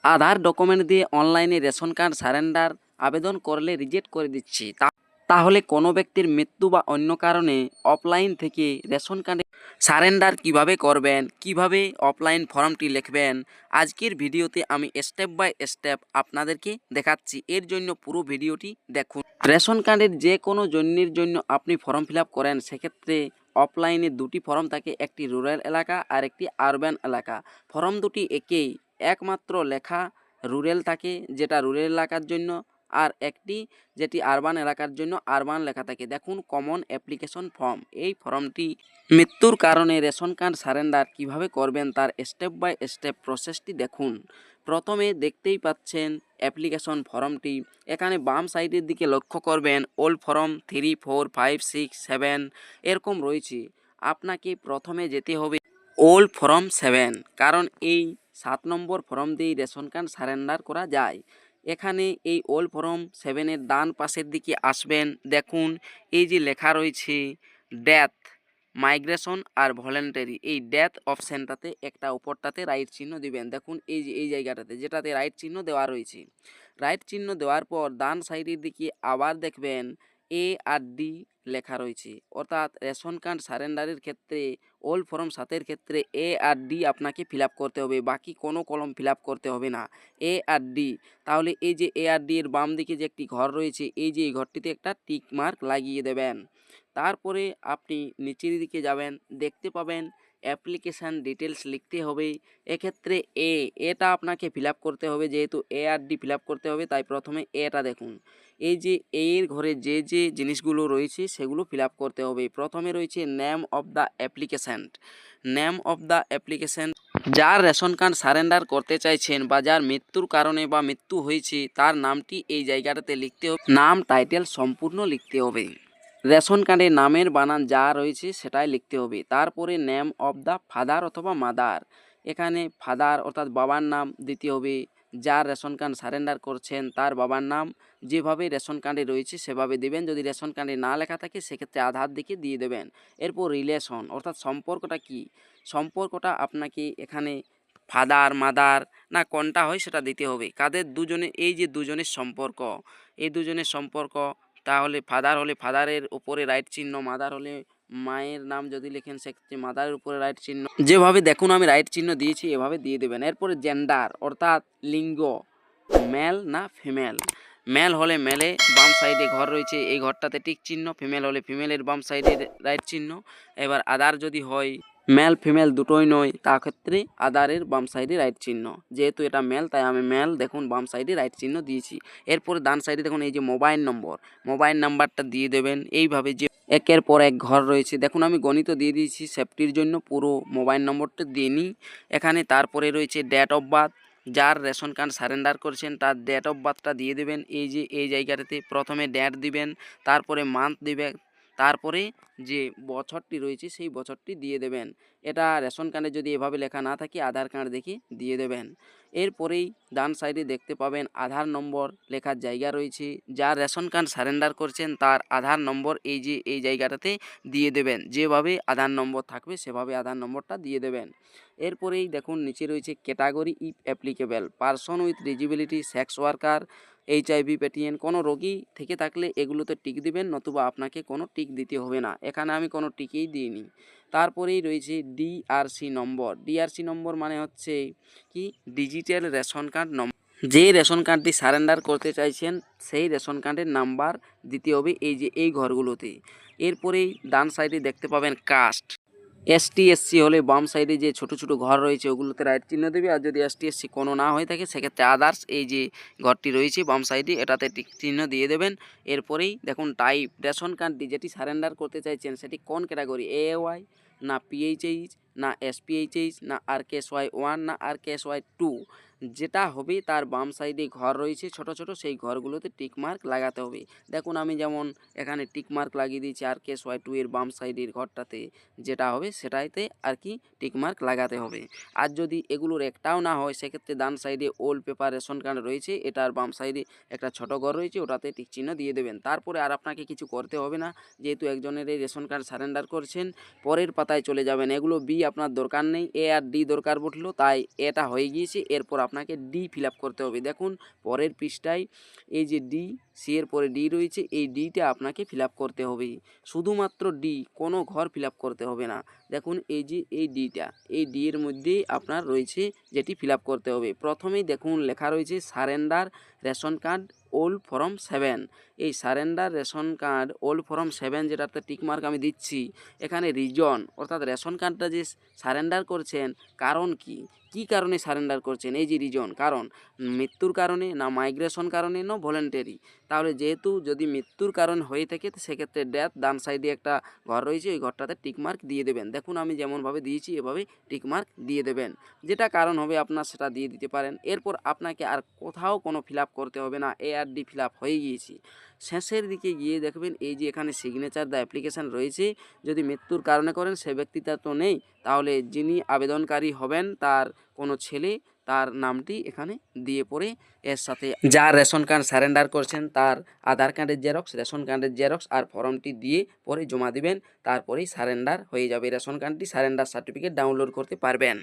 আধার document দিয়ে অনলাইনে ration card surrender আবেদন করলে রিজেক্ট করে দিচ্ছি। তাহলে কোনো ব্যক্তির মৃত্যু বা অন্য কারণে অফলাইন থেকে রেশন কার্ডে সারেন্ডার কিভাবে করবেন, কিভাবে অফলাইন ফর্মটি লিখবেন, আজকের ভিডিওতে আমি স্টেপ বাই স্টেপ আপনাদেরকে দেখাচ্ছি। এর জন্য পুরো ভিডিওটি দেখুন। রেশন কার্ডের যে কোনো জন্যের জন্য আপনি ফর্ম ফিল আপ করেন, সেক্ষেত্রে অফলাইনে দুটি ফর্ম থাকে, একটি রুরাল এলাকা আর একটি আরবান এলাকা। ফর্ম দুটি একই, একমাত্র লেখা রুরাল থাকে যেটা রুরাল এলাকার জন্য, আর একটি যেটি আরবান এলাকার জন্য আরবান লেখা থাকে। দেখুন কমন অ্যাপ্লিকেশন ফর্ম, এই ফর্মটি মৃত্যুর কারণে রেশন কার্ড সারেন্ডার কিভাবে করবেন তার স্টেপ বাই স্টেপ প্রসেসটি দেখুন। প্রথমে দেখতেই পাচ্ছেন অ্যাপ্লিকেশন ফর্মটি। এখানে বাম সাইডের দিকে লক্ষ্য করবেন ওল্ড ফর্ম 3, 4, 5, 6, 7 এরকম রয়েছে। আপনাকে প্রথমে যেতে হবে ওল্ড ফর্ম 7, কারণ এই 7 নম্বর ফর্ম দিয়েই রেশন কার্ড সারেন্ডার করা যায়। এখানে এই ওল্ড ফর্ম 7-এর ডান পাশের দিকে আসবেন। দেখুন এই যে লেখা রয়েছে ডেথ, মাইগ্রেশন আর ভলেন্টারি, এই ডেথ অপশানটাতে একটা উপরটাতে রাইট চিহ্ন দিবেন। দেখুন এই যে এই জায়গাটাতে যেটাতে রাইট চিহ্ন দেওয়া রয়েছে, রাইট চিহ্ন দেওয়ার পর ডান সাইডের দিকে আবার দেখবেন এ আর ডি লেখা রয়েছে, অর্থাৎ রেশন কার্ড সারেন্ডারের ক্ষেত্রে ওল্ড ফর্ম 7-এর ক্ষেত্রে এ আর ডি আপনাকে ফিল আপ করতে হবে, বাকি কোনো কলম ফিল আপ করতে হবে না, এ আর ডি। তাহলে এই যে এ আর ডি এর বাম দিকে যে একটি ঘর রয়েছে, এই যে এই ঘরটিতে একটা টিক মার্ক লাগিয়ে দেবেন। তারপরে আপনি নিচের দিকে যাবেন, দেখতে পাবেন অ্যাপ্লিকেশান ডিটেলস লিখতে হবে। এক্ষেত্রে এটা আপনাকে ফিল আপ করতে হবে, যেহেতু এ আর ডি ফিল আপ করতে হবে তাই প্রথমে এটা দেখুন। এই যে এর ঘরে যে যে জিনিসগুলো রয়েছে সেগুলো ফিল আপ করতে হবে। প্রথমে রয়েছে name of the application. Name of the application, যার রেশন কার্ড সারেন্ডার করতে চাইছেন বা যার মৃত্যুর কারণে বা মৃত্যু হয়েছে তার নামটি এই জায়গাটাতে লিখতে হবে। নাম টাইটেল সম্পূর্ণ লিখতে হবে। রেশন কার্ডে নামের বানান যা রয়েছে সেটাই লিখতে হবে। তারপরে নেম অফ দ্য ফাদার অথবা মাদার, এখানে ফাদার অর্থাৎ বাবার নাম দিতে হবে। যার রেশন কার্ড সারেন্ডার করছেন তার বাবার নাম যেভাবে রেশন কার্ডে রয়েছে সেভাবে দেবেন। যদি রেশন কার্ডে না লেখা থাকে সেক্ষেত্রে আধার দিকে দিয়ে দেবেন। এরপর রিলেশন অর্থাৎ সম্পর্কটা কি, সম্পর্কটা আপনাকে এখানে ফাদার মাদার না কোনটা হয় সেটা দিতে হবে। কাদের দুজনে, এই যে দুজনের সম্পর্ক, এই দুজনের সম্পর্ক, তাহলে ফাদার হলে ফাদারের উপরে রাইট চিহ্ন, মাদার হলে মায়ের নাম যদি লেখেন সেক্ষেত্রে মাদারের উপরে রাইট চিহ্ন, যেভাবে দেখুন আমি রাইট চিহ্ন দিয়েছি এভাবে দিয়ে দেবেন। এরপরে জেন্ডার অর্থাৎ লিঙ্গ, মেল না ফিমেল। মেল হলে মেলে বাম সাইডে ঘর রয়েছে এই ঘরটাতে টিক চিহ্ন, ফিমেল হলে ফিমেলের বাম সাইডে রাইট চিহ্ন। এবার আদার যদি হয় মেল ফিমেল দুটোই নয়, তা ক্ষেত্রে আদারের বাম সাইডে রাইট চিহ্ন। যেহেতু এটা মেল তাই আমি মেল দেখুন বাম সাইডে রাইট চিহ্ন দিয়েছি। এরপরে ডান সাইডে দেখুন এই যে মোবাইল নম্বর, মোবাইল নাম্বারটা দিয়ে দেবেন। এইভাবে যে একের পর এক ঘর রয়েছে দেখুন আমি গণিত দিয়ে দিয়েছি সেফটির জন্য, পুরো মোবাইল নম্বরটা দিয়ে নিই এখানে। তারপরে রয়েছে ডেট অফ বার্থ, যার রেশন কার্ড সারেন্ডার করছেন তার ডেট অফ বার্থটা দিয়ে দেবেন। এই যে এই জায়গাটাতে প্রথমে ডেট দিবেন, তারপরে মান্থ দিবেন, তারপরে যে বছরটি রয়েছে সেই বছরটি দিয়ে দেবেন। এটা রেশন কার্ডে যদি এভাবে লেখা না থাকে আধার কার্ড দেখে দিয়ে দেবেন। এরপরেই ডান সাইডে দেখতে পাবেন আধার নম্বর লেখার জায়গা রয়েছে, যার রেশন কার্ড সারেন্ডার করছেন তার আধার নম্বর এই যে এই জায়গাটাতে দিয়ে দেবেন। যেভাবে আধার নম্বর থাকবে সেভাবে আধার নম্বরটা দিয়ে দেবেন। এরপরেই দেখুন নিচে রয়েছে category if applicable, person with disability, sex worker, HIV পেটিএন, কোনো রোগী থেকে থাকলে এগুলোতে টিক দিবেন, নতুবা আপনাকে কোনো টিক দিতে হবে না। এখানে আমি কোনো টিকই দিইনি। তারপরেই রয়েছে DRC নম্বর। DRC নম্বর মানে হচ্ছে কি ডিজিটাল রেশন কার্ড নম্বর, যে রেশন কার্ডটি সারেন্ডার করতে চাইছেন সেই রেশন কার্ডের নাম্বার দিতে হবে এই যে এই ঘরগুলোতে। এরপরেই ডান সাইডে দেখতে পাবেন কাস্ট, ST SC হলে বাম সাইডে যে ছোট ছোট ঘর রয়েছে ওগুলোতে রাইট চিহ্ন দেবে, আর যদি ST SC কোনো না হয়ে থাকে সেক্ষেত্রে আদার্স এই যে ঘরটি রয়েছে বাম সাইডে এটাতে টিক চিহ্ন দিয়ে দেবেন। এরপরেই দেখুন টাইপ, রেশন কার্ডটি যেটি সারেন্ডার করতে চাইছেন সেটি কোন ক্যাটাগরি, AAY না PHH না SPHH না RKSY1 না RKSY2, যেটা হবে তার বাম সাইডে ঘর রয়েছে ছোট ছোট, সেই ঘরগুলোতে টিক মার্ক লাগাতে হবে। দেখুন আমি যেমন এখানে টিক মার্ক লাগিয়ে দিয়েছি RKSY2 এর বাম সাইডের ঘরটাতে, যেটা হবে সেটাইতে আর কি টিক মার্ক লাগাতে হবে। আর যদি এগুলোর একটাও না হয় সেক্ষেত্রে ডান সাইডে ওল্ড পেপার রেশন কার্ড রয়েছে, এটার বাম সাইডে একটা ছোট ঘর রয়েছে ওটাতে টিক চিহ্ন দিয়ে দেবেন। তারপরে আর আপনাকে কিছু করতে হবে না, যেহেতু একজনের এই রেশন কার্ড সারেন্ডার করছেন। পরের পাতায় চলে যাবেন, এগুলো বি আপনার দরকার নেই, এ আর ডি দরকার পড়লো, তাই এটা হয়ে গিয়েছে। এরপর আপনাকে ডি ফিল আপ করতে হবে। দেখুন পরের পৃষ্ঠায় এই যে ডি, সি এর পরে ডি রয়েছে, এই ডিটা আপনাকে ফিল আপ করতে হবে। শুধুমাত্র ডি, কোনো ঘর ফিল আপ করতে হবে না। দেখুন এই যে এই ডিটা, এই ডি এর মধ্যেই আপনার রয়েছে যেটি ফিল আপ করতে হবে। প্রথমেই দেখুন লেখা রয়েছে surrender ration card old form 7। এই surrender ration card old form 7 যেটাতে টিকমার্ক আমি দিচ্ছি, এখানে রিজন অর্থাৎ রেশন কার্ডটা যে সারেন্ডার করছেন কারণ কি, কী কারণে সারেন্ডার করছেন, এই যে রিজন, কারণ মৃত্যুর কারণে না মাইগ্রেশন কারণে না ভলেন্টারি। তাহলে যেহেতু যদি মৃত্যুর কারণ হয়ে থাকে তো সেক্ষেত্রে ডেথ, ডান সাইডে একটা ঘর রয়েছে ওই ঘরটাতে টিকমার্ক দিয়ে দেবেন। দেখুন আমি যেমনভাবে দিয়েছি এভাবে টিকমার্ক দিয়ে দেবেন। যেটা কারণ হবে আপনার সেটা দিয়ে দিতে পারেন। এরপর আপনাকে আর কোথাও কোনো ফিল আপ করতে হবে না, এ আর ডি ফিল আপ হয়ে গিয়েছি। শেষের দিকে গিয়ে দেখবেন এই যে এখানে সিগনেচার দ্য অ্যাপ্লিকেশান রয়েছে। যদি মৃত্যুর কারণে করেন সে ব্যক্তিটা তো নেই, তাহলে যিনি আবেদনকারী হবেন তার কোনো ছেলে, তার নামটি এখানে দিয়ে পড়ে এর সাথে যার রেশন কার্ড সারেন্ডার করছেন তার আধার কার্ডের জেরক্স, রেশন কার্ডের জেরক্স আর ফর্মটি দিয়ে পরে জমা দিবেন। তারপরেই সারেন্ডার হয়ে যাবে, রেশন কার্ডটি সারেন্ডার সার্টিফিকেট ডাউনলোড করতে পারবেন।